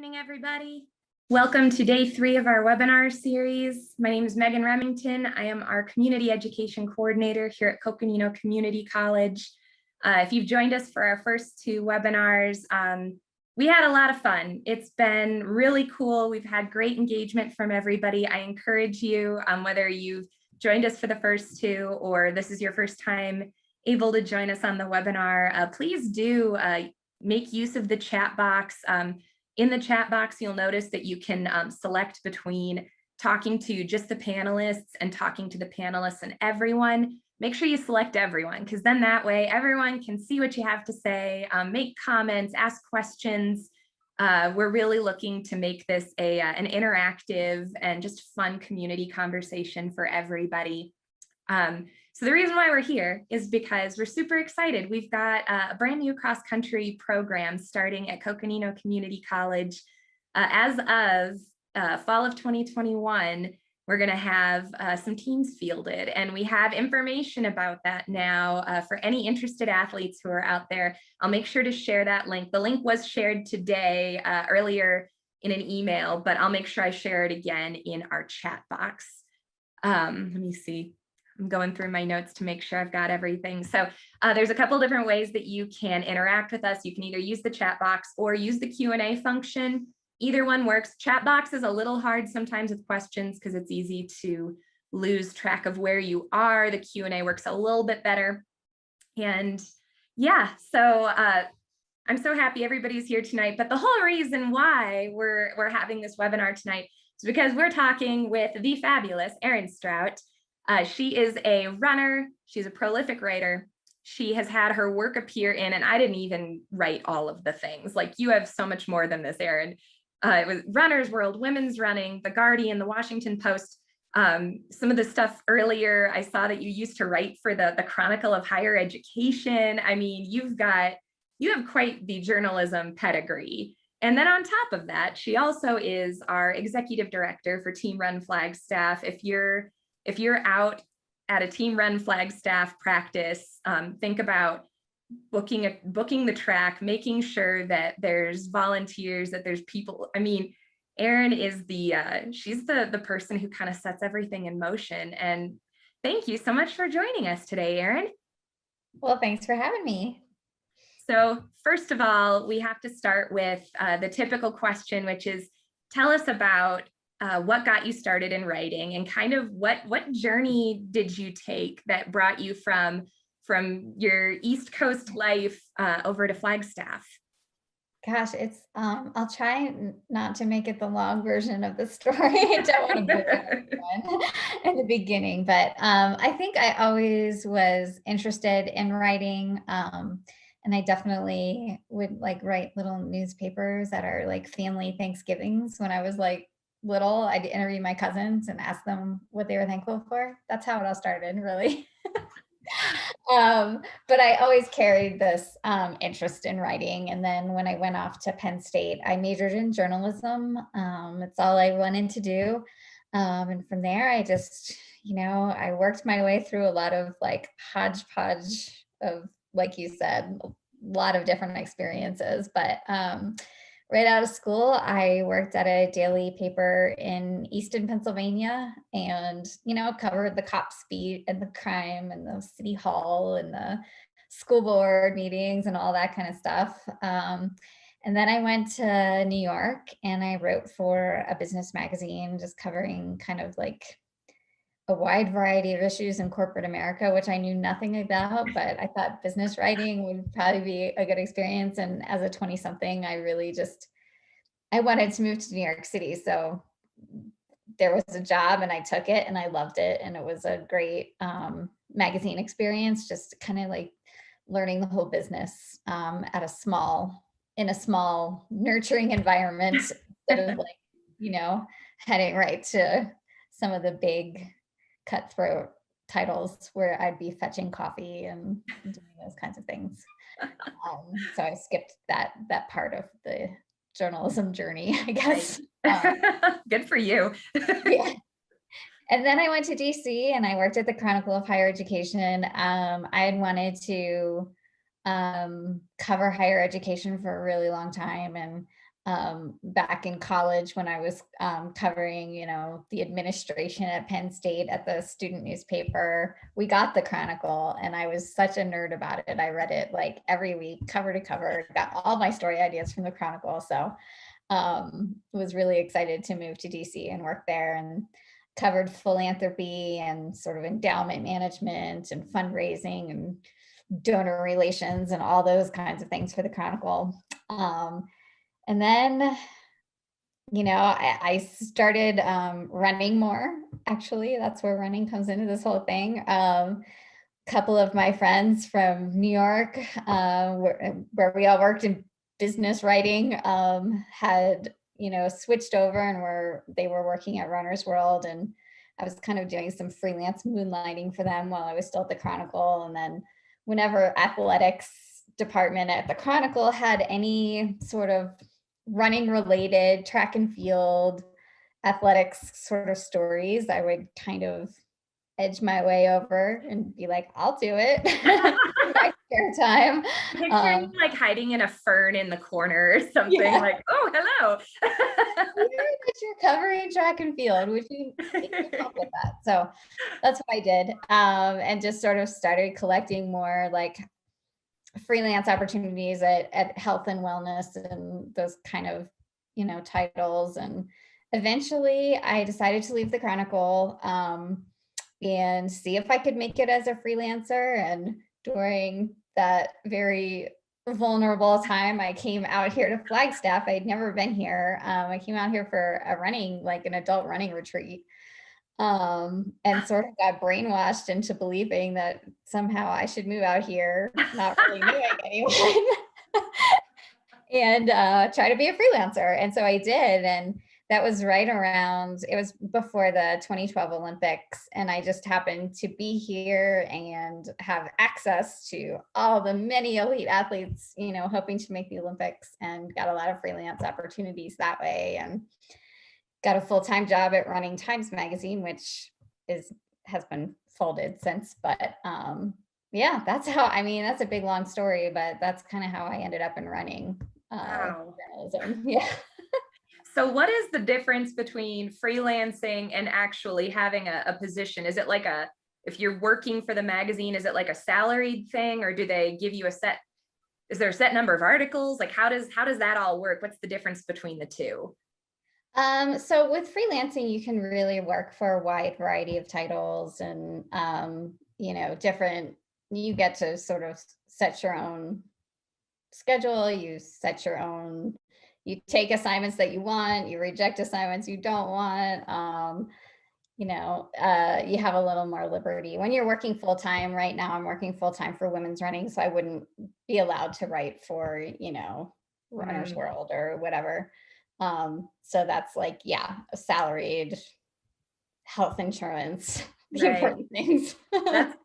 evening, everybody. Welcome to day 3 of our webinar series. My name is Megan Remington. I am our community education coordinator here at Coconino Community College. If you've joined us for our first 2 webinars, we had a lot of fun. It's been really cool. We've had great engagement from everybody. I encourage you, whether you've joined us for the first 2 or this is your first time able to join us on the webinar, please do make use of the chat box. In the chat box, you'll notice that you can select between talking to just the panelists and talking to the panelists and everyone. Make sure you select everyone, because then that way everyone can see what you have to say, make comments, ask questions. We're really looking to make this an interactive and just fun community conversation for everybody. So the reason why we're here is because we're super excited. We've got a brand new cross-country program starting at Coconino Community College. As of fall of 2021, we're going to have some teams fielded, and we have information about that now for any interested athletes who are out there. I'll make sure to share that link. The link was shared today earlier in an email, but I'll make sure I share it again in our chat box. Let me see. I'm going through my notes to make sure I've got everything. So there's a couple different ways that you can interact with us. You can either use the chat box or use the Q&A function. Either one works. Chat box is a little hard sometimes with questions because it's easy to lose track of where you are. The Q&A works a little bit better. And yeah, so I'm so happy everybody's here tonight. But the whole reason why we're having this webinar tonight is because we're talking with the fabulous Erin Strout. She is a runner. She's a prolific writer. She has had her work appear in, and I didn't even write all of the things. Like, you have so much more than this, Erin. It was Runner's World, Women's Running, The Guardian, The Washington Post. Some of the stuff earlier, I saw that you used to write for the Chronicle of Higher Education. I mean, you have quite the journalism pedigree. And then on top of that, she also is our executive director for Team Run Flagstaff. If you're out at a Team Run Flagstaff practice, think about booking the track, making sure that there's volunteers, that there's people. I mean, Erin is she's the person who kind of sets everything in motion. And thank you so much for joining us today, Erin. Well, thanks for having me. So first of all, we have to start with the typical question, which is, tell us about what got you started in writing, and kind of what journey did you take that brought you from your East Coast life over to Flagstaff? Gosh, it's I'll try not to make it the long version of the story. I don't want to bore everyone in the beginning, but I think I always was interested in writing, and I definitely would write little newspapers that are like family Thanksgivings. When I was little, I'd interview my cousins and ask them what they were thankful for. That's how it all started, really. But I always carried this interest in writing. And then when I went off to Penn State, I majored in journalism. It's all I wanted to do. And from there, I just, I worked my way through a lot of hodgepodge of, like you said, a lot of different experiences. But right out of school, I worked at a daily paper in Easton, Pennsylvania, and, covered the cops beat and the crime and the city hall and the school board meetings and all that kind of stuff. And then I went to New York and I wrote for a business magazine, just covering kind of a wide variety of issues in corporate America, which I knew nothing about, but I thought business writing would probably be a good experience. And as a 20-something, I wanted to move to New York City. So there was a job and I took it and I loved it. And it was a great magazine experience, just kind of learning the whole business in a small nurturing environment instead of heading right to some of the big cutthroat titles where I'd be fetching coffee and doing those kinds of things. So I skipped that part of the journalism journey, I guess. Good for you. Yeah. And then I went to DC and I worked at the Chronicle of Higher Education. I had wanted to cover higher education for a really long time. And back in college when I was covering, the administration at Penn State at the student newspaper. We got the Chronicle, and I was such a nerd about it. I read it like every week, cover to cover, got all my story ideas from the Chronicle. So was really excited to move to DC and work there, and covered philanthropy and sort of endowment management and fundraising and donor relations and all those kinds of things for the Chronicle. And then, I started running more. Actually, that's where running comes into this whole thing. Couple of my friends from New York, where we all worked in business writing, had switched over, and they were working at Runner's World, and I was kind of doing some freelance moonlighting for them while I was still at the Chronicle. And then whenever athletics department at the Chronicle had any sort of running related track and field athletics sort of stories, I would kind of edge my way over and be like, I'll do it in my spare time. Picturing you like hiding in a fern in the corner or something, like, oh, hello. That you're covering track and field, would you help with that? So that's what I did, and just sort of started collecting more like freelance opportunities at health and wellness and those kind of titles. And eventually I decided to leave the Chronicle and see if I could make it as a freelancer. And during that very vulnerable time, I came out here to Flagstaff. I'd never been here. I came out here for an adult running retreat, and sort of got brainwashed into believing that somehow I should move out here, not really knowing anyone, and try to be a freelancer. And so I did. And that was it was before the 2012 Olympics. And I just happened to be here and have access to all the many elite athletes, hoping to make the Olympics, and got a lot of freelance opportunities that way, and got a full-time job at Running Times magazine, which has been folded since. But yeah, that's a big long story, but that's kind of how I ended up in running journalism. Yeah. So what is the difference between freelancing and actually having a position? Is it like if you're working for the magazine, is it like a salaried thing, or do they give you is there a set number of articles? Like how does that all work? What's the difference between the two? So with freelancing, you can really work for a wide variety of titles, and you get to sort of set your own schedule. You take assignments that you want, you reject assignments you don't want. You have a little more liberty when you're working full time. Right now, I'm working full time for women's running, so I wouldn't be allowed to write for, Runner's World or whatever. So that's like, a salaried, health insurance, the important things.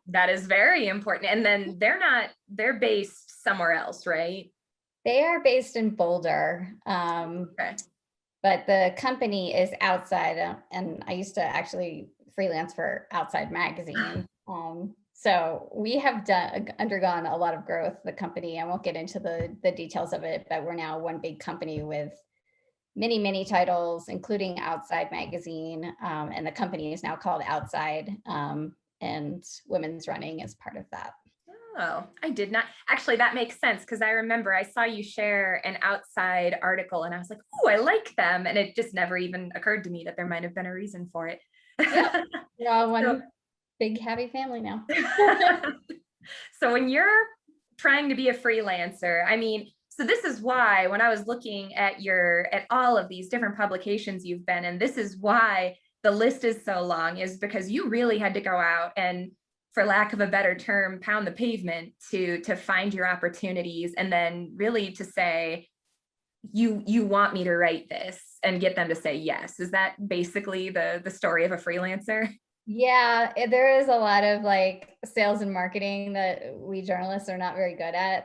That is very important. And then they're based somewhere else, right? They are based in Boulder. But the company is outside, and I used to actually freelance for Outside Magazine. So we have undergone a lot of growth, the company. I won't get into the details of it, but we're now one big company with many, many titles, including Outside Magazine. And the company is now called Outside, and women's running is part of that. Oh, I did not. Actually, that makes sense, because I remember I saw you share an Outside article and I was like, oh, I like them. And it just never even occurred to me that there might have been a reason for it. Yeah, we're all one big happy family now. So when you're trying to be a freelancer, so this is why when I was looking at all of these different publications you've been in, this is why the list is so long, is because you really had to go out and, for lack of a better term, pound the pavement to find your opportunities, and then really to say, you want me to write this, and get them to say yes. Is that basically the story of a freelancer? Yeah, there is a lot of like sales and marketing that we journalists are not very good at.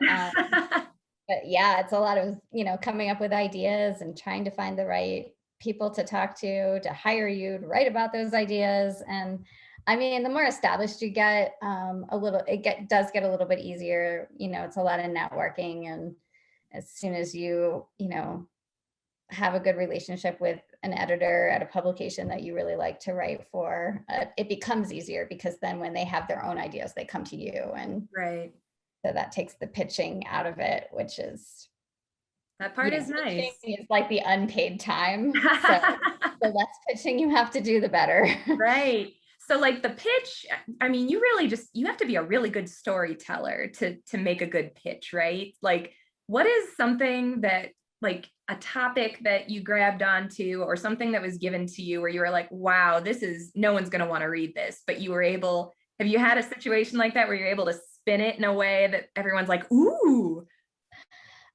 But yeah, it's a lot of, coming up with ideas and trying to find the right people to talk to hire you to write about those ideas. And the more established you get, does get a little bit easier. It's a lot of networking, and as soon as you have a good relationship with an editor at a publication that you really like to write for, it becomes easier, because then when they have their own ideas, they come to you. And Right. so that takes the pitching out of it, which is, That part is pitching nice. is like the unpaid time. So the less pitching you have to do, the better. Right. So like the pitch, I mean, you have to be a really good storyteller to make a good pitch, right? Like, what is something that, like a topic that you grabbed onto, or something that was given to you where you were like, wow, no one's going to want to read this, but have you had a situation like that where you're able to spin it in a way that everyone's like, ooh?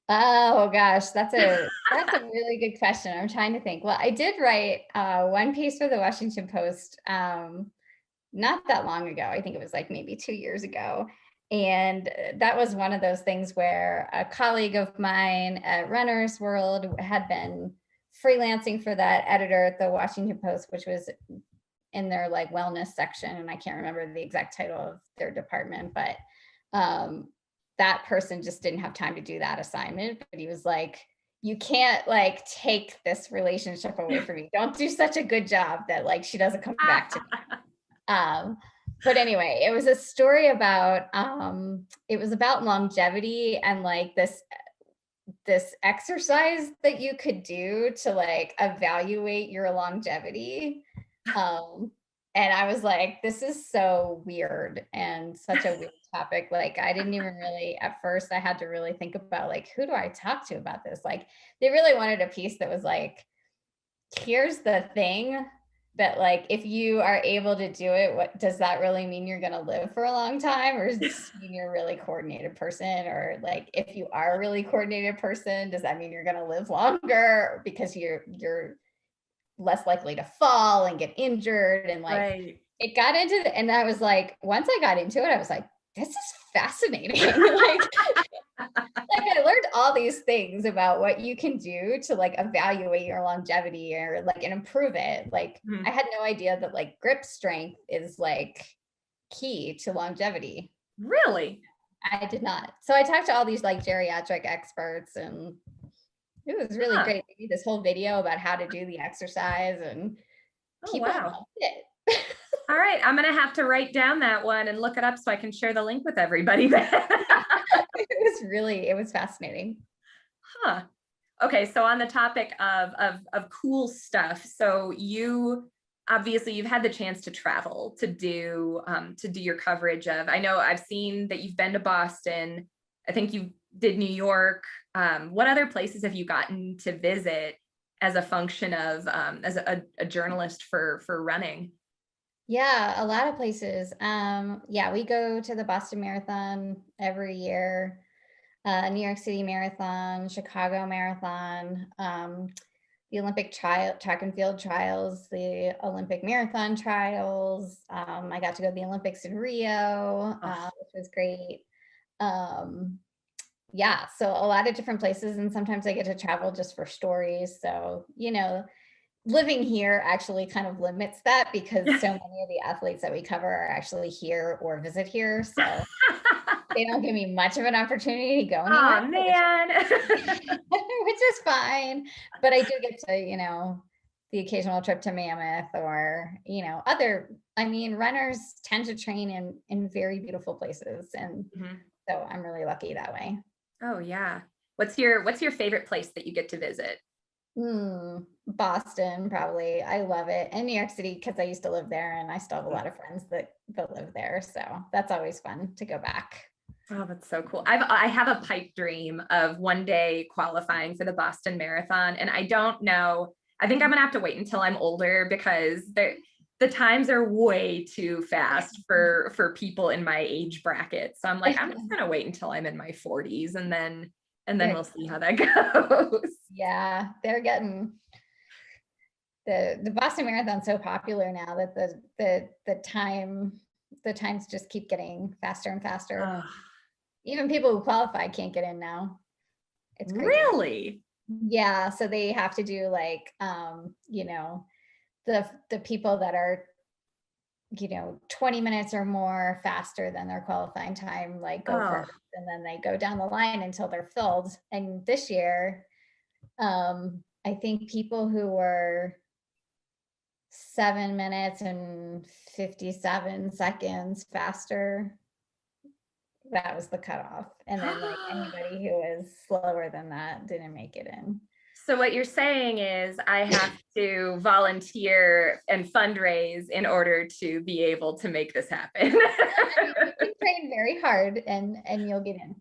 Oh gosh, that's a really good question. I'm trying to think. Well, I did write one piece for the Washington Post not that long ago. I think it was like maybe 2 years ago. And that was one of those things where a colleague of mine at Runner's World had been freelancing for that editor at the Washington Post, which was in their like wellness section. And I can't remember the exact title of their department, but that person just didn't have time to do that assignment. But he was like, you can't like take this relationship away from me. Don't do such a good job that like she doesn't come back to me. But anyway, it was a story about it was about longevity and like this exercise that you could do to like evaluate your longevity. And I was like, this is so weird and such a weird topic. Like, I didn't even really, at first, I had to really think about like, who do I talk to about this? Like, they really wanted a piece that was like, here's the thing that like, if you are able to do it, what does that really mean? You're going to live for a long time, or does this mean you're a really coordinated person? Or like, if you are a really coordinated person, does that mean you're going to live longer because you're less likely to fall and get injured? And like, Right. it got into the, and I was like, once I got into it, I was like, this is fascinating. Like I learned all these things about what you can do to like evaluate your longevity or like and improve it. Like I Mhm. had no idea that like grip strength is like key to longevity. Really? I did not. So I talked to all these like geriatric experts, and it was really Huh. great. They did this whole video about how to do the exercise, and Oh, people wow. loved it. All right. I'm going to have to write down that one and look it up so I can share the link with everybody. It was fascinating. Huh. Okay. So on the topic of cool stuff. So obviously you've had the chance to travel to do your coverage of, I know I've seen that you've been to Boston. I think you did New York. What other places have you gotten to visit as a function of, as a journalist for running? Yeah, a lot of places. Yeah, we go to the Boston Marathon every year, New York City Marathon, Chicago Marathon, the Olympic track and field trials, the Olympic marathon trials. I got to go to the Olympics in Rio, Oh, which was great. Um, yeah, so a lot of different places, and sometimes I get to travel just for stories. So, living here actually kind of limits that, because so many of the athletes that we cover are actually here or visit here. So they don't give me much of an opportunity to go anywhere, oh man. which is fine. But I do get to, the occasional trip to Mammoth, or, runners tend to train in very beautiful places. And Mhm. so I'm really lucky that way. Oh yeah. What's your favorite place that you get to visit? Boston, probably. I love it. And New York City, because I used to live there, and I still have a lot of friends that live there. So that's always fun to go back. Oh, that's so cool. I have a pipe dream of one day qualifying for the Boston Marathon. And I don't know, I think I'm gonna have to wait until I'm older, because the times are way too fast for people in my age bracket. So I'm like, I'm just gonna wait until I'm in my 40s, and then we'll see how that goes. Yeah, they're getting the Boston Marathon's so popular now that the times just keep getting faster and faster. Oh, Even people who qualify can't get in now. It's crazy. really? Yeah, so they have to do like the people that are 20 minutes or more faster than their qualifying time, like go Oh, first, and then they go down the line until they're filled. And this year, I think people who were 7 minutes and 57 seconds faster, that was the cutoff. And then like anybody who was slower than that didn't make it in. So what you're saying is I have to volunteer and fundraise in order to be able to make this happen. I mean, you can train very hard and you'll get in.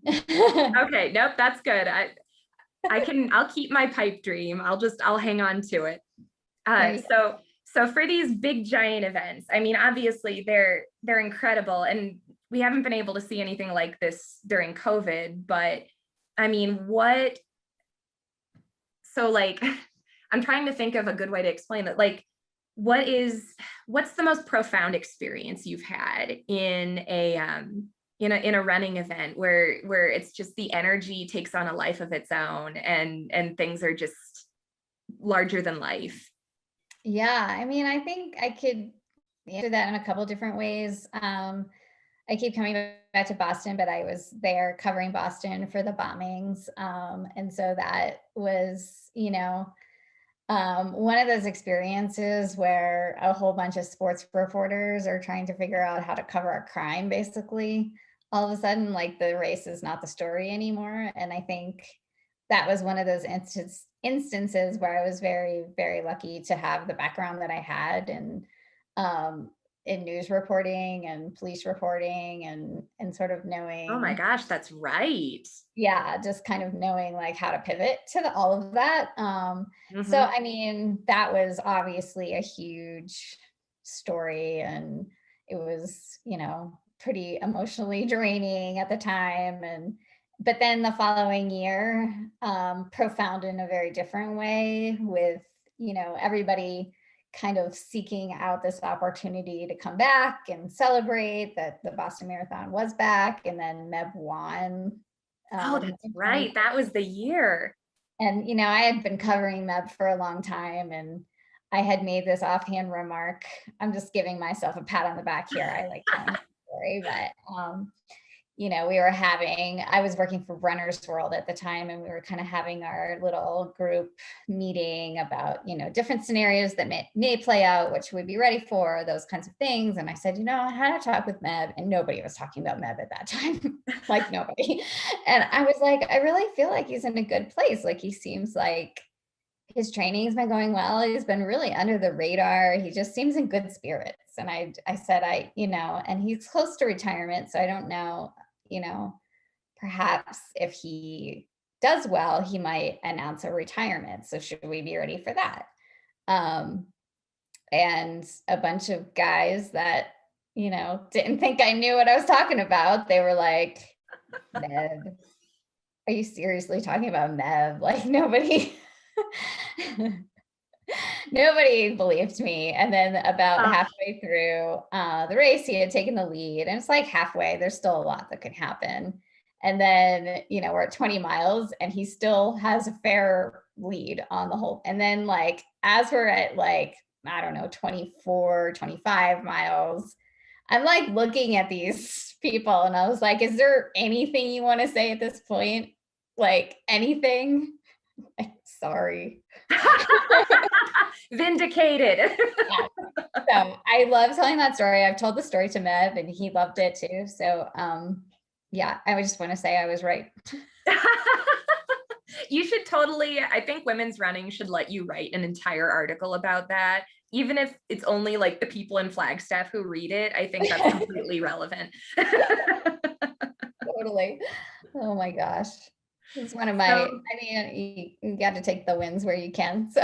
Okay, nope, that's good. I'll keep my pipe dream. I'll hang on to it. So for these big giant events, I mean, obviously they're incredible, and we haven't been able to see anything like this during COVID, but I mean, so like, I'm trying to think of a good way to explain it. Like, what's the most profound experience you've had in a running event where it's just the energy takes on a life of its own and things are just larger than life? Yeah, I mean, I think I could answer that in a couple different ways. I keep coming back to Boston, but I was there covering Boston for the bombings. And so that was, one of those experiences where a whole bunch of sports reporters are trying to figure out how to cover a crime, basically. All of a sudden, like the race is not the story anymore. And I think that was one of those instances where I was very, very lucky to have the background that I had, and in news reporting and police reporting and sort of knowing. Oh my gosh, that's right. Yeah, just kind of knowing like how to pivot to all of that. So I mean, that was obviously a huge story, and it was, pretty emotionally draining at the time. But then the following year, profound in a very different way, with, everybody kind of seeking out this opportunity to come back and celebrate that the Boston Marathon was back, and then Meb won. Oh, that's right. That was the year. And, I had been covering Meb for a long time, and I had made this offhand remark. I'm just giving myself a pat on the back here. I like telling the story, but I was working for Runner's World at the time, and we were kind of having our little group meeting about, different scenarios that may play out, which we'd be ready for, those kinds of things. And I said, I had a talk with Meb, and nobody was talking about Meb at that time, like nobody. And I was like, I really feel like he's in a good place. Like, he seems like his training's been going well. He's been really under the radar. He just seems in good spirits. And I said, and he's close to retirement. So I don't know, perhaps if he does well, he might announce a retirement. So should we be ready for that? And a bunch of guys that, didn't think I knew what I was talking about, they were like, Meb, are you seriously talking about Meb? Like, nobody believed me. And then about halfway through the race, he had taken the lead, and it's like halfway, there's still a lot that could happen. And then, we're at 20 miles and he still has a fair lead on the whole. And then like, as we're at like, I don't know, 24, 25 miles, I'm like looking at these people, and I was like, is there anything you want to say at this point? Like, anything? Like, sorry. Vindicated. Yeah. So I love telling that story. I've told the story to Meb, and he loved it too. So yeah, I would just want to say I was right. You should totally, I think Women's Running should let you write an entire article about that. Even if it's only like the people in Flagstaff who read it, I think that's completely relevant. Totally. Oh my gosh. It's one of my, you got to take the wins where you can. So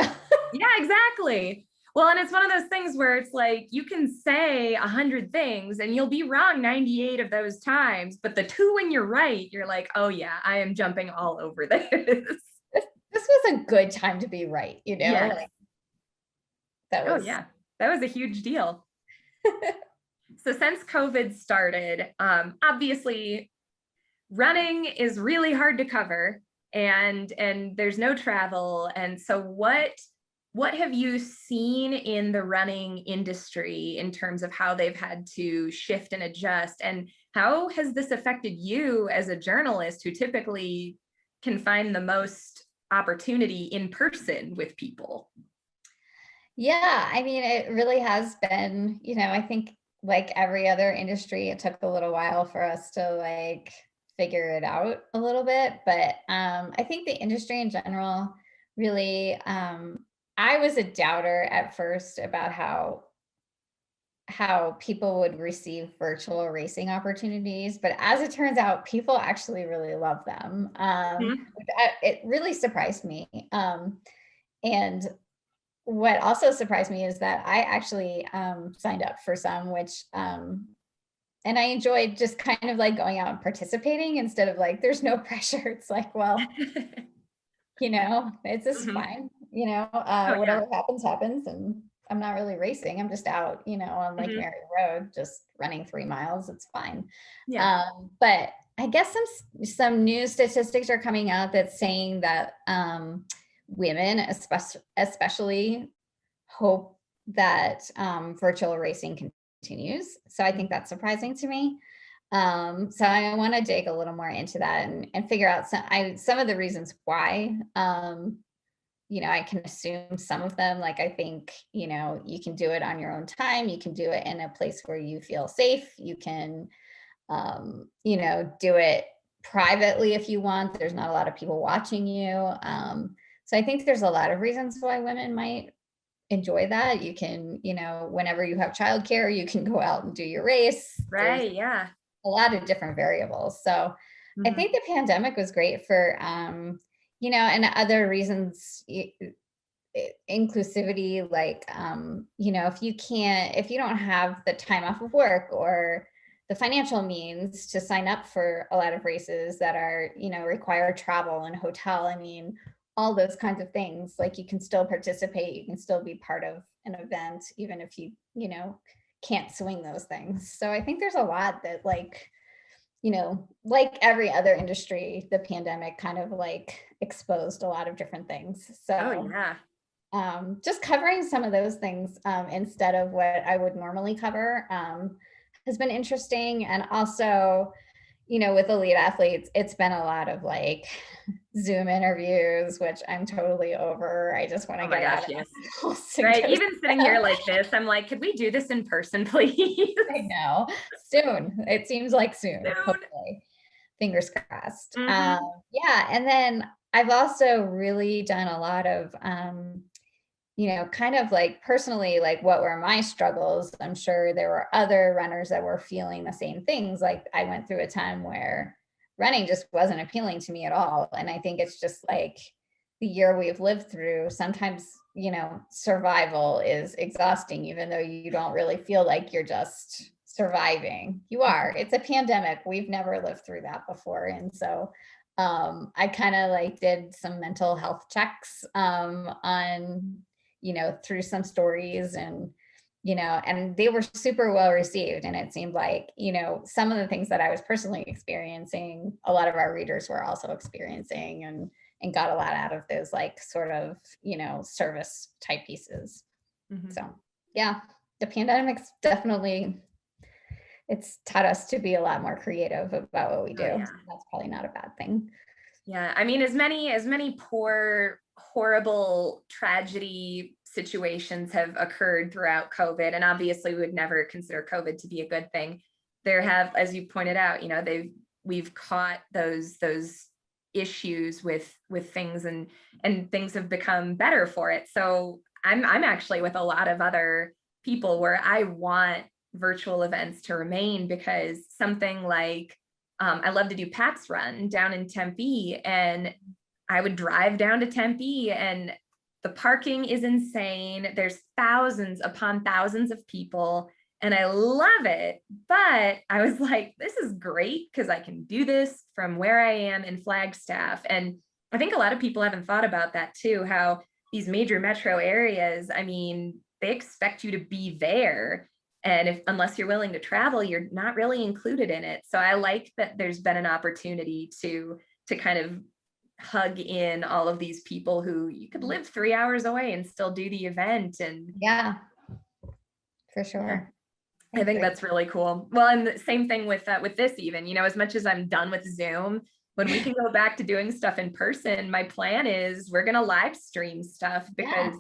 yeah, exactly. Well, and it's one of those things where it's like, you can say 100 things and you'll be wrong 98 of those times, but the 2 when you're right, you're like, oh yeah, I am jumping all over this. This was a good time to be right, Yes. Like, that was, oh yeah, that was a huge deal. So since COVID started, obviously running is really hard to cover, and there's no travel. And so what have you seen in the running industry in terms of how they've had to shift and adjust? And how has this affected you as a journalist who typically can find the most opportunity in person with people. Yeah, I mean, it really has been, I think like every other industry, it took a little while for us to like figure it out a little bit. But I think the industry in general really, I was a doubter at first about how people would receive virtual racing opportunities, but as it turns out, people actually really love them. It really surprised me. And what also surprised me is that I actually signed up for some, which and I enjoyed just kind of like going out and participating instead of like, there's no pressure. It's like, well, it's just fine, whatever happens, happens. And I'm not really racing. I'm just out, on Lake Mary Road, just running 3 miles. It's fine. Yeah. But I guess some new statistics are coming out that's saying that women especially hope that virtual racing continues. So I think that's surprising to me. So I want to dig a little more into that and figure out some of the reasons why. I can assume some of them, like I think, you can do it on your own time. You can do it in a place where you feel safe. You can, do it privately if you want. There's not a lot of people watching you. So I think there's a lot of reasons why women might enjoy that. You can, whenever you have childcare, you can go out and do your race. Right. Yeah. A lot of different variables. So I think the pandemic was great for, and other reasons, inclusivity, like, if you don't have the time off of work or the financial means to sign up for a lot of races that are, require travel and hotel, I mean, all those kinds of things, like you can still participate, you can still be part of an event, even if you can't swing those things. So I think there's a lot that like every other industry, the pandemic kind of like exposed a lot of different things. So just covering some of those things instead of what I would normally cover has been interesting. And also, with elite athletes, it's been a lot of like Zoom interviews, which I'm totally over. I just want to get out of yes. Right. Even sitting here like this, I'm like, could we do this in person, please? I know. Soon. It seems like soon. Hopefully. Fingers crossed. Yeah. And then I've also really done a lot of kind of like personally, like what were my struggles? I'm sure there were other runners that were feeling the same things. Like I went through a time where running just wasn't appealing to me at all. And I think it's just like the year we've lived through, sometimes, survival is exhausting, even though you don't really feel like you're just surviving. You are. It's a pandemic. We've never lived through that before. And so I kind of like did some mental health checks on through some stories and they were super well received. And it seemed like, some of the things that I was personally experiencing, a lot of our readers were also experiencing and got a lot out of those like sort of, service type pieces. So yeah, the pandemic's definitely, it's taught us to be a lot more creative about what we do. So that's probably not a bad thing. Yeah. I mean, as many poor, horrible tragedy situations have occurred throughout COVID, and obviously we would never consider COVID to be a good thing. There have, as you pointed out, we've caught those issues with things and things have become better for it. So I'm actually with a lot of other people where I want virtual events to remain, because something like I love to do Pat's Run down in Tempe, and I would drive down to Tempe and the parking is insane. There's thousands upon thousands of people and I love it. But I was like, this is great because I can do this from where I am in Flagstaff. And I think a lot of people haven't thought about that too, how these major metro areas, I mean, they expect you to be there. And unless you're willing to travel, you're not really included in it. So I like that there's been an opportunity to kind of hug in all of these people who you could live 3 hours away and still do the event. And yeah, for sure. I think that's really cool. Well, and the same thing with this even, as much as I'm done with Zoom, when we can go back to doing stuff in person, my plan is we're going to live stream stuff because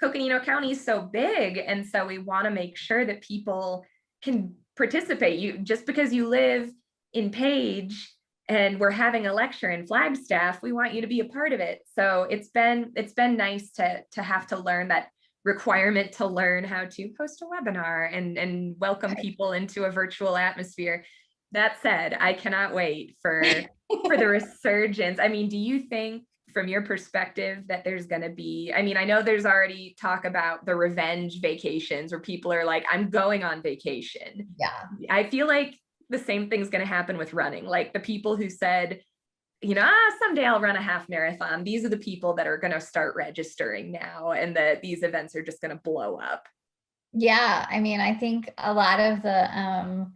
Coconino County is so big. And so we want to make sure that people can participate. You just because you live in Page and we're having a lecture in Flagstaff, we want you to be a part of it. So it's been nice to have to learn that requirement to learn how to host a webinar and welcome people into a virtual atmosphere. That said, I cannot wait for the resurgence. I mean, do you think from your perspective that there's going to be, I mean, I know there's already talk about the revenge vacations where people are like, I'm going on vacation. Yeah. I feel like the same thing's going to happen with running. Like the people who said, you know, someday I'll run a half marathon. These are the people that are going to start registering now, and that these events are just going to blow up. Yeah. I mean, I think a lot of the,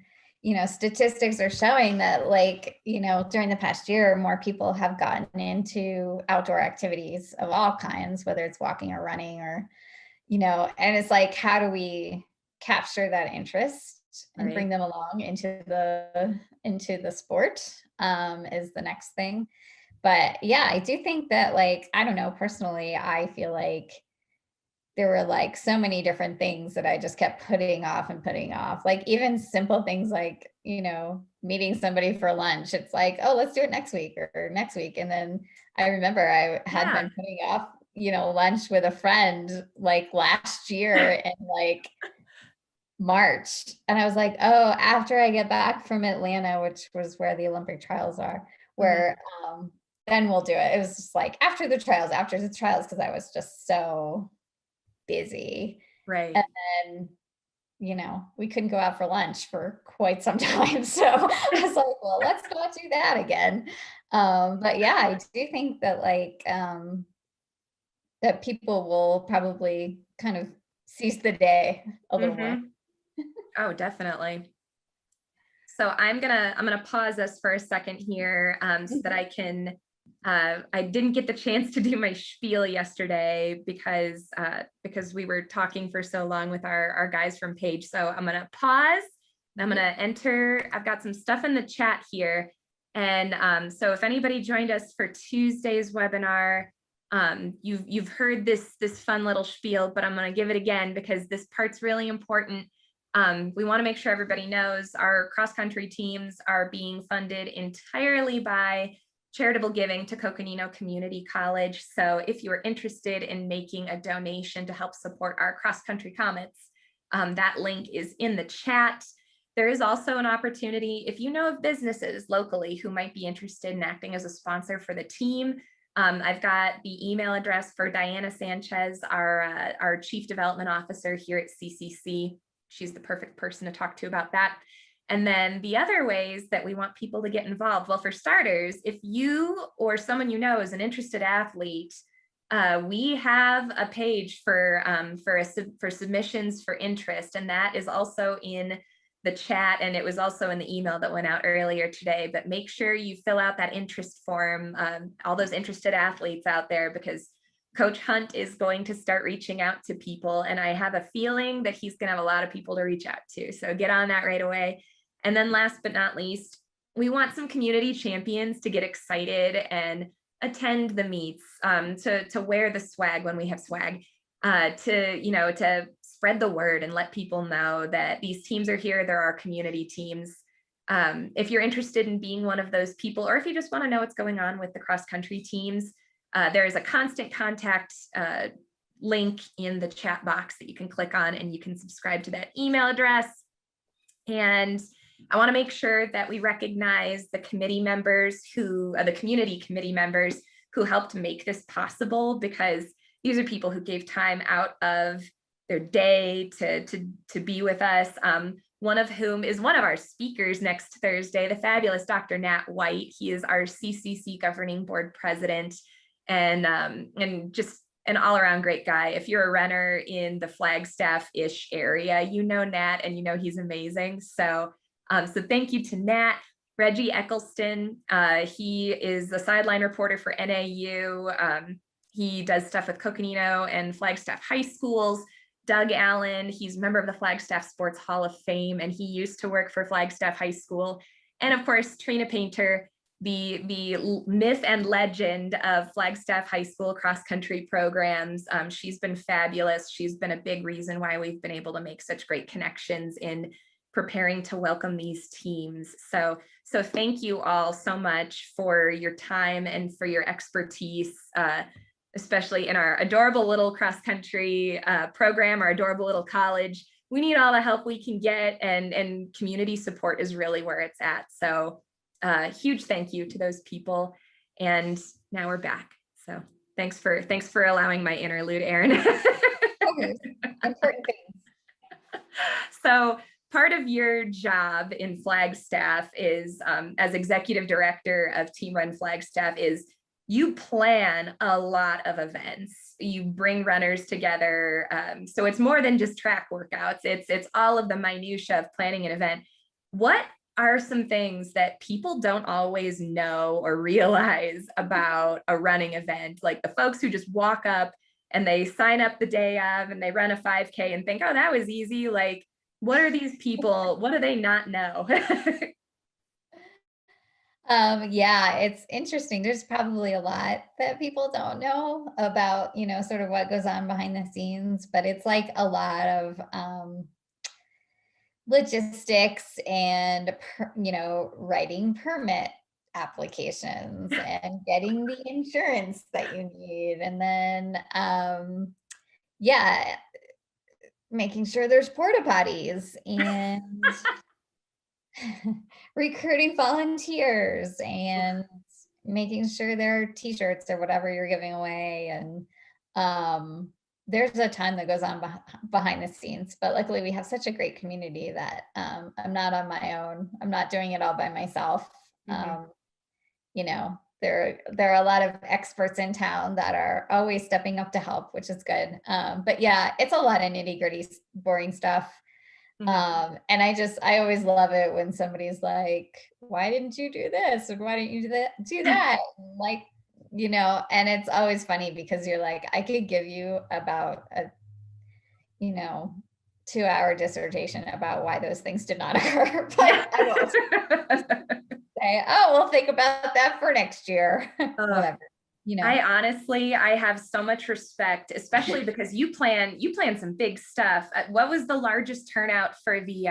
statistics are showing that, like, during the past year, more people have gotten into outdoor activities of all kinds, whether it's walking or running or, and it's like, how do we capture that interest and bring them along into the sport is the next thing. But yeah, I do think that, like, I don't know, personally, I feel like there were like so many different things that I just kept putting off and putting off. Like even simple things like, meeting somebody for lunch. It's like, oh, let's do it next week or next week. And then I remember I had been putting off, lunch with a friend like last year in like March. And I was like, oh, after I get back from Atlanta, which was where the Olympic trials are, where then we'll do it. It was just like after the trials, because I was just so busy. Right. And then, we couldn't go out for lunch for quite some time. So I was like, well, let's not do that again. But yeah, I do think that like, that people will probably kind of seize the day a little more. Oh, definitely. So I'm gonna pause us for a second here so that I can, I didn't get the chance to do my spiel yesterday because we were talking for so long with our guys from Page. So I'm gonna pause. I'm gonna enter. I've got some stuff in the chat here. And so if anybody joined us for Tuesday's webinar, you've heard this fun little spiel, but I'm gonna give it again because this part's really important. We want to make sure everybody knows our cross-country teams are being funded entirely by charitable giving to Coconino Community College. So if you're interested in making a donation to help support our cross-country Comets, that link is in the chat. There is also an opportunity, if you know of businesses locally who might be interested in acting as a sponsor for the team. I've got the email address for Diana Sanchez, our Chief Development Officer here at CCC. She's the perfect person to talk to about that. And then the other ways that we want people to get involved. Well, for starters, if you or someone you know is an interested athlete, we have a page for submissions for interest, and that is also in the chat, and it was also in the email that went out earlier today. But make sure you fill out that interest form, all those interested athletes out there, because Coach Hunt is going to start reaching out to people, and I have a feeling that he's going to have a lot of people to reach out to. So get on that right away. And then last but not least, we want some community champions to get excited and attend the meets, to wear the swag when we have swag, to spread the word and let people know that these teams are here. There are community teams. If you're interested in being one of those people, or if you just want to know what's going on with the cross-country teams, there is a constant contact link in the chat box that you can click on, and you can subscribe to that email address. And I want to make sure that we recognize the committee members the community committee members who helped make this possible, because these are people who gave time out of their day to be with us. One of whom is one of our speakers next Thursday, the fabulous Dr. Nat White. He is our CCC Governing Board President, and just an all-around great guy. If you're a runner in the Flagstaff-ish area, you know Nat, and you know he's amazing. So thank you to Nat. Reggie Eccleston, he is the sideline reporter for NAU. He does stuff with Coconino and Flagstaff high schools. Doug Allen, he's a member of the Flagstaff Sports Hall of Fame, and he used to work for Flagstaff High School. And of course, Trina Painter, the myth and legend of Flagstaff High School cross country programs. She's been fabulous. She's been a big reason why we've been able to make such great connections in preparing to welcome these teams. So thank you all so much for your time and for your expertise, especially in our adorable little cross country program, our adorable little college. We need all the help we can get, and community support is really where it's at. So huge thank you to those people. And now we're back. So thanks for allowing my interlude, Erin. Important things. So part of your job in Flagstaff is, as executive director of Team Run Flagstaff, is you plan a lot of events. You bring runners together. So it's more than just track workouts. It's all of the minutia of planning an event. What are some things that people don't always know or realize about a running event? Like the folks who just walk up and they sign up the day of and they run a 5K and think, oh, that was easy. Like, what are these people? What do they not know? Yeah, it's interesting. There's probably a lot that people don't know about, sort of what goes on behind the scenes, but it's like a lot of logistics and, writing permit applications and getting the insurance that you need. And then, yeah, making sure there's porta potties and recruiting volunteers and making sure there are t-shirts or whatever you're giving away. And there's a ton that goes on behind the scenes, but luckily we have such a great community that I'm not on my own. I'm not doing it all by myself. Mhm. There are a lot of experts in town that are always stepping up to help, which is good. But yeah, it's a lot of nitty gritty, boring stuff. Mhm. And I always love it when somebody's like, why didn't you do this? Or why didn't you do that? Like, and it's always funny because you're like, I could give you about a, 2-hour dissertation about why those things did not occur, but I won't say, oh, we'll think about that for next year. Uh, Whatever, I have so much respect, especially because you plan some big stuff. What was the largest turnout for the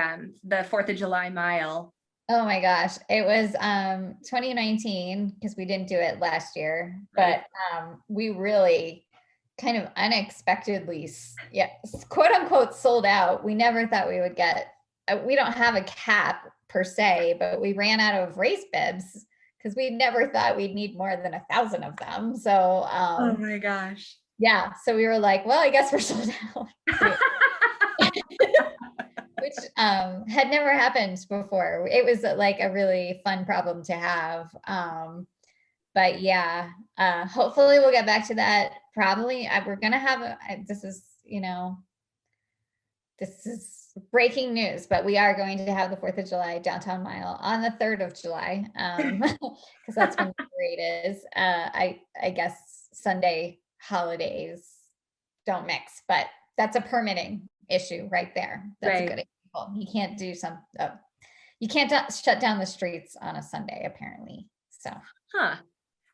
4th of July mile? Oh my gosh. It was 2019 because we didn't do it last year, Right. but we really kind of unexpectedly, quote unquote, sold out. We never thought we would get, we don't have a cap per se, but we ran out of race bibs because we never thought we'd need more than 1,000 of them. So Oh my gosh. yeah, so we were like, well, I guess we're sold out. Which had never happened before. It was like a really fun problem to have. But yeah, hopefully we'll get back to that. Probably we're gonna have this is breaking news, but we are going to have the 4th of July downtown mile on the 3rd of July, because that's when the parade is. I guess Sunday holidays don't mix, but that's a permitting issue right there. That's a Right. good example. You can't do you can't shut down the streets on a Sunday, apparently. So, Huh.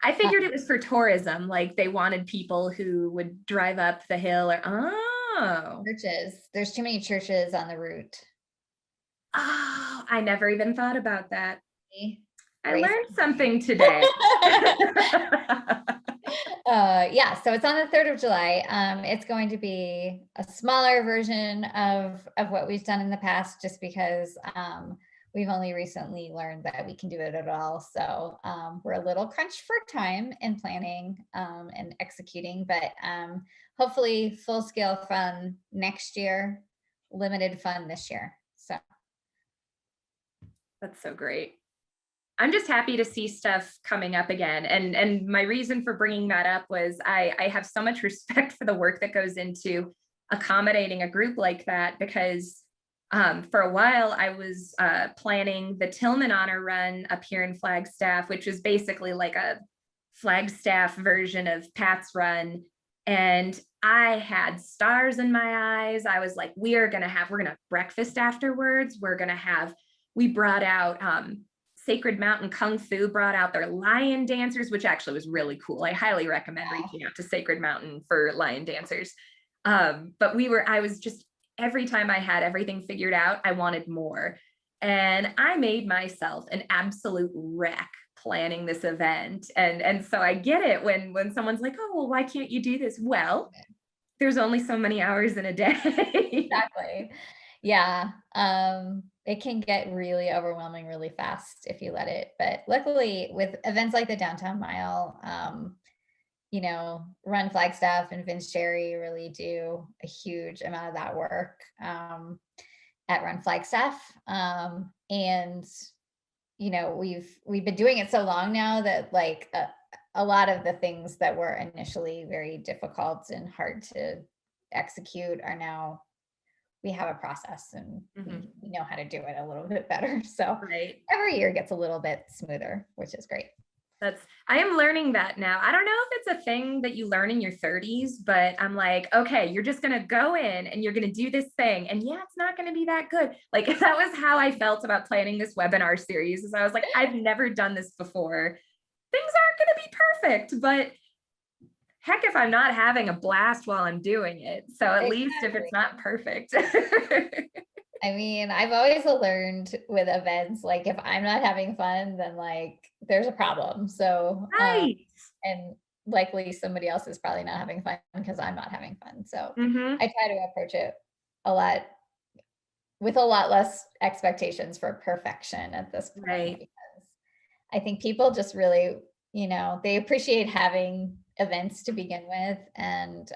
I figured it was for tourism, like they wanted people who would drive up the hill or, oh. churches, there's too many churches on the route. Oh, I never even thought about that. See? I Race. learned something today. Yeah, so it's on the 3rd of July. It's going to be a smaller version of what we've done in the past, just because we've only recently learned that we can do it at all. So we're a little crunched for time in planning and executing, but hopefully full scale fun next year, limited fun this year. So That's so great. I'm just happy to see stuff coming up again. And my reason for bringing that up was I have so much respect for the work that goes into accommodating a group like that, because for a while I was planning the Tillman Honor Run up here in Flagstaff, which is basically like a Flagstaff version of Pat's Run. And I had stars in my eyes. I was like, we're gonna have breakfast afterwards. We brought out Sacred Mountain Kung Fu brought out their lion dancers, which actually was really cool. I highly recommend reaching out to Sacred Mountain for lion dancers. But I was just, every time I had everything figured out, I wanted more. And I made myself an absolute wreck planning this event. And so I get it when someone's like, oh, well, why can't you do this? Well, there's only so many hours in a day. Exactly. Yeah. It can get really overwhelming really fast if you let it. But luckily with events like the Downtown Mile, Run Flagstaff and Vince Sherry really do a huge amount of that work at Run Flagstaff. And we've been doing it so long now that like a lot of the things that were initially very difficult and hard to execute are now, we have a process and we know how to do it a little bit better. So every year gets a little bit smoother, which is great. I am learning that now. I don't know if it's a thing that you learn in your 30s, but I'm like, okay, you're just going to go in and you're going to do this thing. And yeah, it's not going to be that good. Like that was how I felt about planning this webinar series, is I was like, I've never done this before. Things aren't going to be perfect, but heck, if I'm not having a blast while I'm doing it. So at least if it's not perfect. I mean, I've always learned with events, like if I'm not having fun, then like there's a problem. So, and likely somebody else is probably not having fun because I'm not having fun. So I try to approach it with a lot less expectations for perfection at this point, because I think people just really, they appreciate having events to begin with. And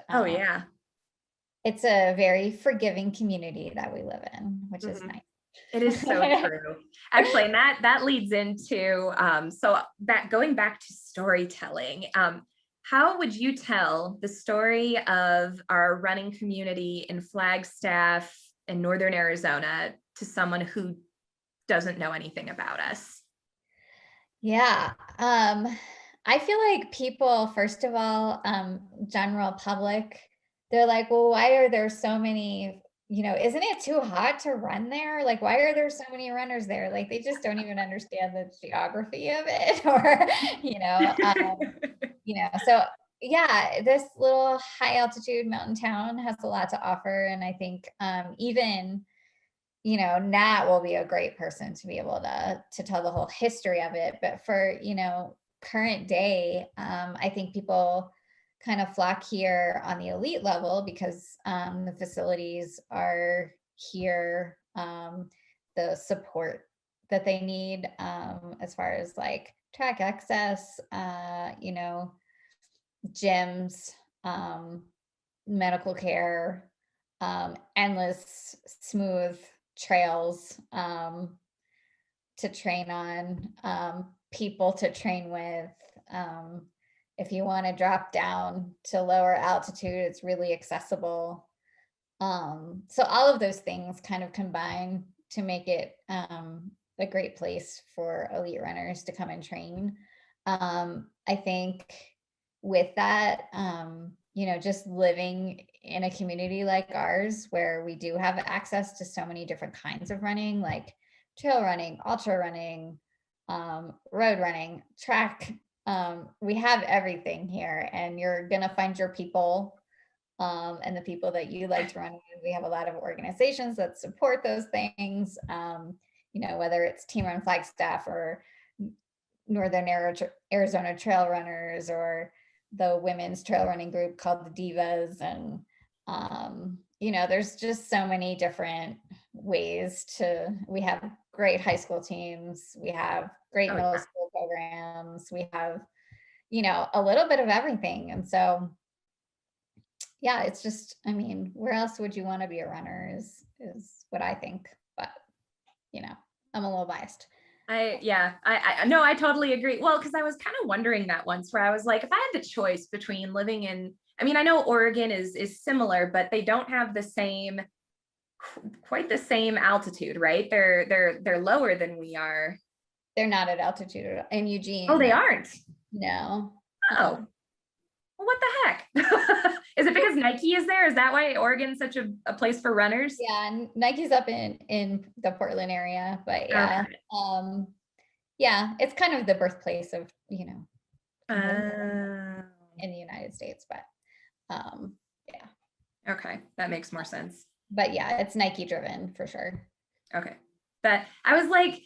it's a very forgiving community that we live in, which is nice. It is so true. Actually, and that leads into, so that going back to storytelling, how would you tell the story of our running community in Flagstaff in Northern Arizona to someone who doesn't know anything about us? Yeah. I feel like people, first of all, general public, they're like, well, why are there so many, isn't it too hot to run there? Like, why are there so many runners there? Like, they just don't even understand the geography of it or, so yeah, this little high altitude mountain town has a lot to offer. And I think even, Nat will be a great person to be able to tell the whole history of it. But for, current day, I think people kind of flock here on the elite level because the facilities are here, the support that they need as far as like track access, gyms, medical care, endless smooth trails to train on, people to train with. If you want to drop down to lower altitude, it's really accessible. So all of those things kind of combine to make it a great place for elite runners to come and train. I think with that, just living in a community like ours, where we do have access to so many different kinds of running, like trail running, ultra running, road running, track. We have everything here, and you're going to find your people and the people that you like to run with. We have a lot of organizations that support those things, whether it's Team Run Flagstaff or Northern Arizona Trail Runners or the women's trail running group called the Divas. And, there's just so many different ways we have great high school teams. We have great middle school programs. We have, a little bit of everything. And so, yeah, it's just, where else would you want to be a runner is what I think, but, I'm a little biased. I totally agree. Well, because I was kind of wondering that once, where I was like, if I had the choice between living in, I know Oregon is similar, but they don't have quite the same altitude, right? They're lower than we are. They're not at altitude in Eugene. Oh, they aren't? No. Oh, well, what the heck? Is it because Nike is there? Is that why Oregon's such a place for runners? Yeah, Nike's up in the Portland area, but yeah. Okay. Yeah, it's kind of the birthplace of, Uh, in the United States, but yeah. okay, that makes more sense. But yeah, it's Nike driven for sure. Okay. That I was like,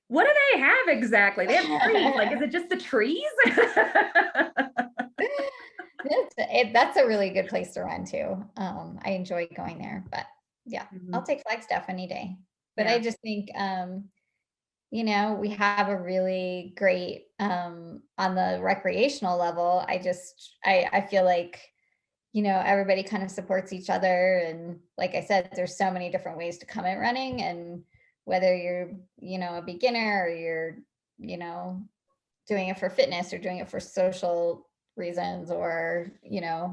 what do they have exactly? They have trees. Like, is it just the trees? That's a really good place to run too. I enjoy going there, but yeah, I'll Mhm. take Flagstaff any day. But I Yeah. just think, we have a really great, on the recreational level. I feel like, everybody kind of supports each other. And like I said, there's so many different ways to come at running. And whether you're, a beginner or you're, you know, doing it for fitness or doing it for social reasons or,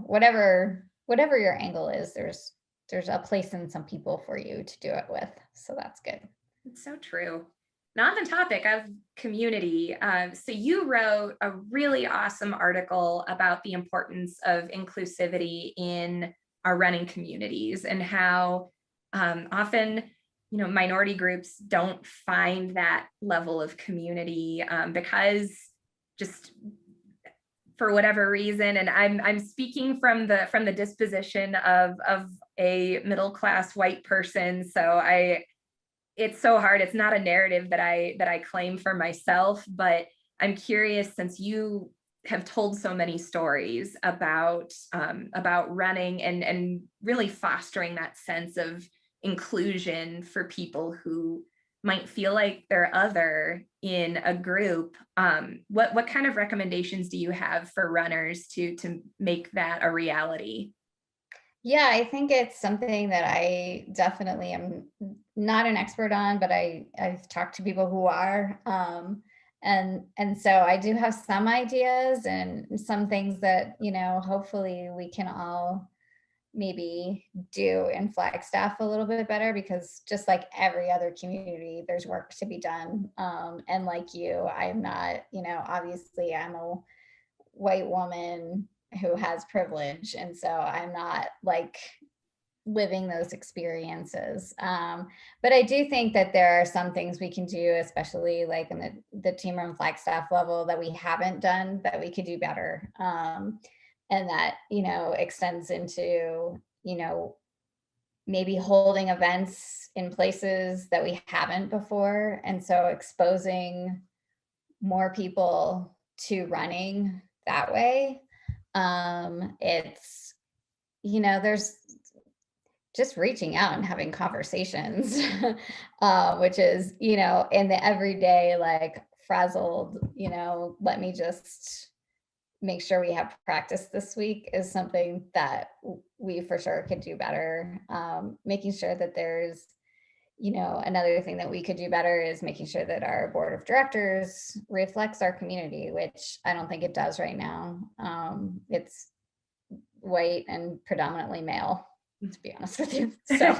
whatever your angle is, there's a place in some people for you to do it with. So that's good. It's so true. Now on the topic of community, so you wrote a really awesome article about the importance of inclusivity in our running communities and how often, minority groups don't find that level of community because just for whatever reason, and I'm speaking from the disposition of a middle class white person, so it's so hard. It's not a narrative that I claim for myself, but I'm curious, since you have told so many stories about running and really fostering that sense of inclusion for people who might feel like they're other in a group. What kind of recommendations do you have for runners to make that a reality? Yeah, I think it's something that I definitely am not an expert on, but I've talked to people who are. And so I do have some ideas and some things that, hopefully we can all maybe do in Flagstaff a little bit better, because just like every other community, there's work to be done. And like you, I'm not, obviously I'm a white woman who has privilege. And so I'm not like living those experiences. But I do think that there are some things we can do, especially like in the Team Run Flagstaff level, that we haven't done that we could do better. And that, extends into, maybe holding events in places that we haven't before. And so exposing more people to running that way. It's, there's just reaching out and having conversations, which is, in the everyday, like frazzled, let me just make sure we have practice this week, is something that we for sure could do better. Making sure that there's, another thing that we could do better is making sure that our board of directors reflects our community, which I don't think it does right now. It's white and predominantly male, to be honest with you. So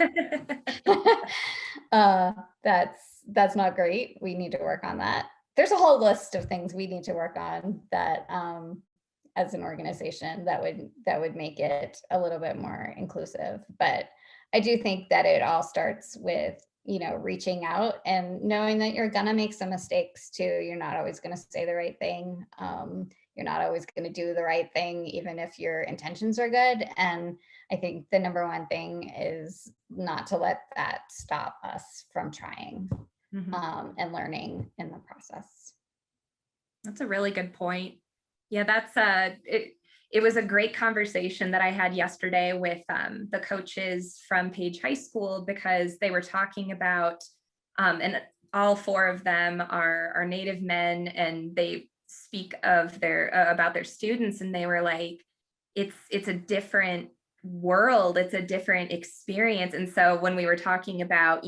that's not great. We need to work on that. There's a whole list of things we need to work on that, as an organization, that would make it a little bit more inclusive. But I do think that it all starts with, reaching out and knowing that you're gonna make some mistakes too. You're not always gonna say the right thing. You're not always going to do the right thing, even if your intentions are good. And I think the number one thing is not to let that stop us from trying, and learning in the process. That's a really good point. Yeah, that's it was a great conversation that I had yesterday with the coaches from Page High School, because they were talking about and all four of them are Native men, and they speak of their about their students, and they were like, it's a different world, it's a different experience. And so when we were talking about,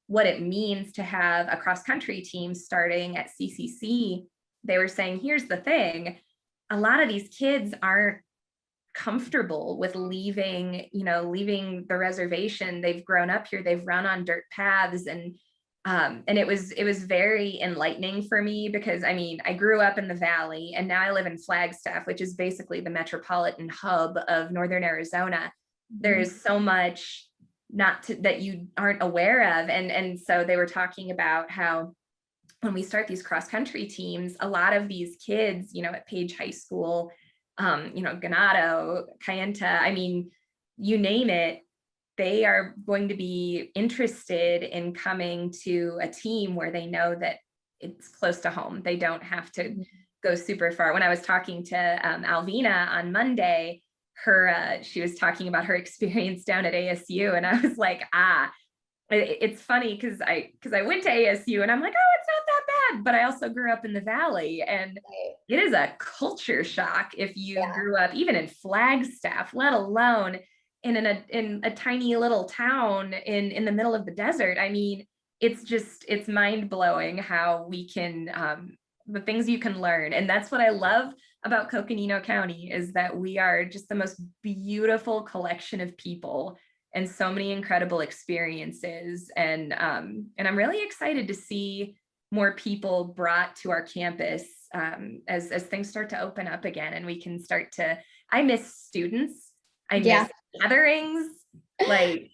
what it means to have a cross country team starting at CCC, they were saying, here's the thing, a lot of these kids aren't comfortable with leaving the reservation. They've grown up here, they've run on dirt paths, and it was very enlightening for me, because I grew up in the Valley and now I live in Flagstaff, which is basically the metropolitan hub of Northern Arizona. There's so much that you aren't aware of. And so they were talking about how when we start these cross country teams, a lot of these kids, at Page High School, Ganado, Kayenta, I mean, you name it, they are going to be interested in coming to a team where they know that it's close to home. They don't have to go super far. When I was talking to Alvina on Monday, she was talking about her experience down at ASU, and I was like, it's funny because I went to ASU and I'm like, oh, it's not that bad, but I also grew up in the Valley, and it is a culture shock if you grew up even in Flagstaff, let alone in a tiny little town in the middle of the desert. I mean, it's mind blowing how we can the things you can learn. And that's what I love about Coconino County, is that we are just the most beautiful collection of people and so many incredible experiences. And I'm really excited to see more people brought to our campus as things start to open up again, and we can start to, I miss students. I miss gatherings. Like,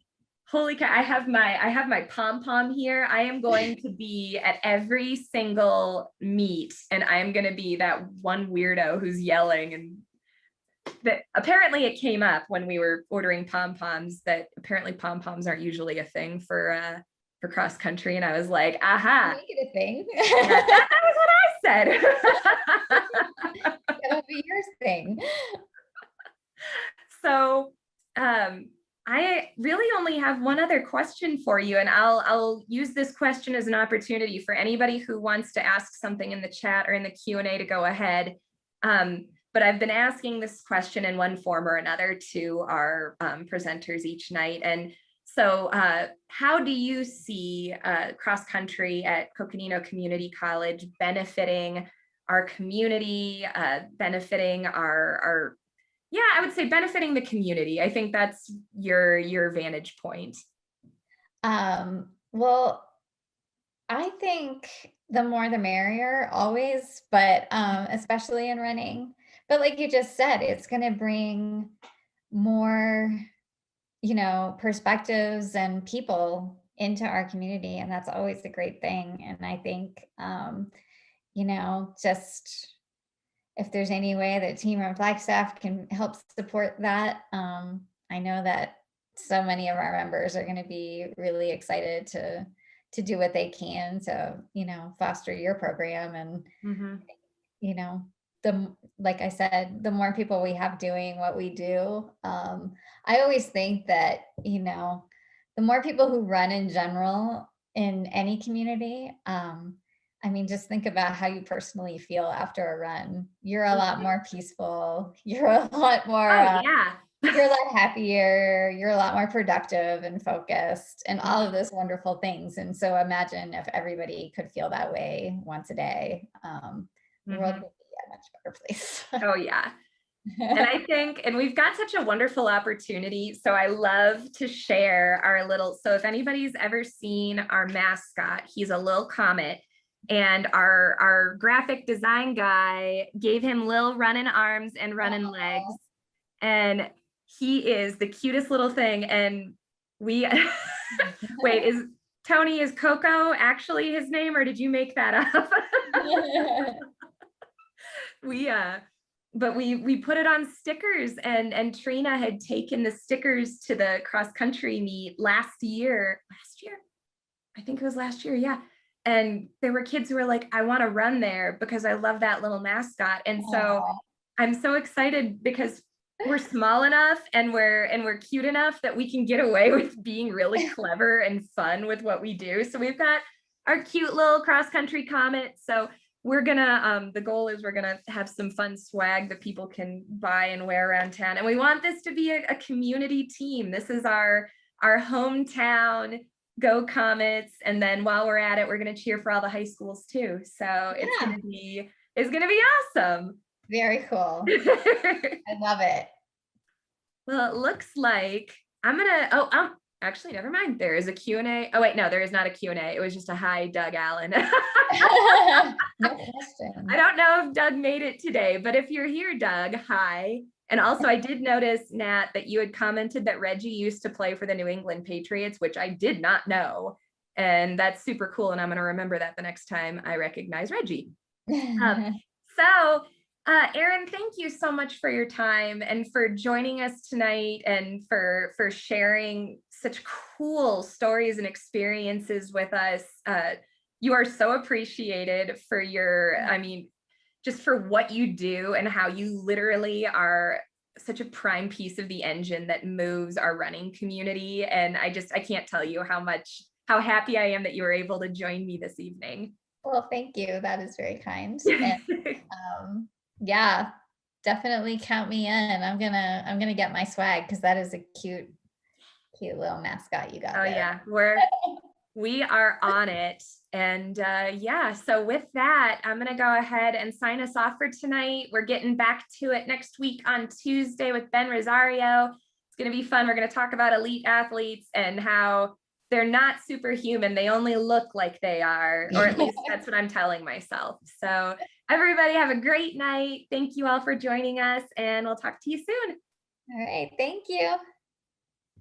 holy cow, I have my pom-pom here. I am going to be at every single meet, and I am going to be that one weirdo who's yelling. And that apparently it came up when we were ordering pom-poms that apparently pom-poms aren't usually a thing for cross country. And I was like, aha. Make it a thing. That was what I said. That'll be your thing. So I really only have one other question for you, and I'll use this question as an opportunity for anybody who wants to ask something in the chat or in the Q&A to go ahead. But I've been asking this question in one form or another to our presenters each night. And so how do you see cross country at Coconino Community College benefiting our community, benefiting our I would say benefiting the community? I think that's your vantage point. Well, I think the more the merrier always, but especially in running. But like you just said, it's going to bring more, perspectives and people into our community. And that's always a great thing. And I think, just if there's any way that Team Run Flagstaff can help support that, I know that so many of our members are going to be really excited to do what they can to, foster your program. And, like I said, the more people we have doing what we do, I always think that, the more people who run in general in any community, just think about how you personally feel after a run. You're a lot more peaceful. You're a lot more, you're a lot happier. You're a lot more productive and focused and all of those wonderful things. And so imagine if everybody could feel that way once a day. The world would be a much better place. Oh, yeah. And I think, and we've got such a wonderful opportunity. So I love to share so if anybody's ever seen our mascot, he's a little comet. And our graphic design guy gave him little running arms and running legs. And he is the cutest little thing. And we, wait, is Coco actually his name, or did you make that up? But we put it on stickers, and Trina had taken the stickers to the cross country meet last year. I think it was last year. Yeah. And there were kids who were like, I want to run there because I love that little mascot. And so I'm so excited because we're small enough and we're cute enough that we can get away with being really clever and fun with what we do. So we've got our cute little cross country comet. So we're gonna, the goal is we're gonna have some fun swag that people can buy and wear around town. And we want this to be a community team. This is our hometown. Go Comets. And then while we're at it, we're going to cheer for all the high schools too. So it's going to be awesome. Very cool. I love it. Well, it looks like I'm going to, actually, never mind. There is a Q&A. Oh, wait, no, there is not a Q&A. It was just a hi, Doug Allen. No question. I don't know if Doug made it today, but if you're here, Doug, hi. And also I did notice, Nat, that you had commented that Reggie used to play for the New England Patriots, which I did not know. And that's super cool. And I'm going to remember that the next time I recognize Reggie. So Erin, thank you so much for your time and for joining us tonight and for sharing such cool stories and experiences with us. You are so appreciated for your, I mean, just for what you do and how you literally are such a prime piece of the engine that moves our running community. And I can't tell you how happy I am that you were able to join me this evening. Well, thank you. That is very kind. And yeah, definitely count me in. I'm gonna get my swag because that is a cute little mascot you got there. Yeah, we are on it. And yeah, so with that, I'm gonna go ahead and sign us off for tonight. We're getting back to it next week on Tuesday with Ben Rosario. It's gonna be fun. We're gonna talk about elite athletes and how they're not superhuman. They only look like they are, or at least that's what I'm telling myself. So everybody have a great night. Thank you all for joining us, and we'll talk to you soon. All right, thank you.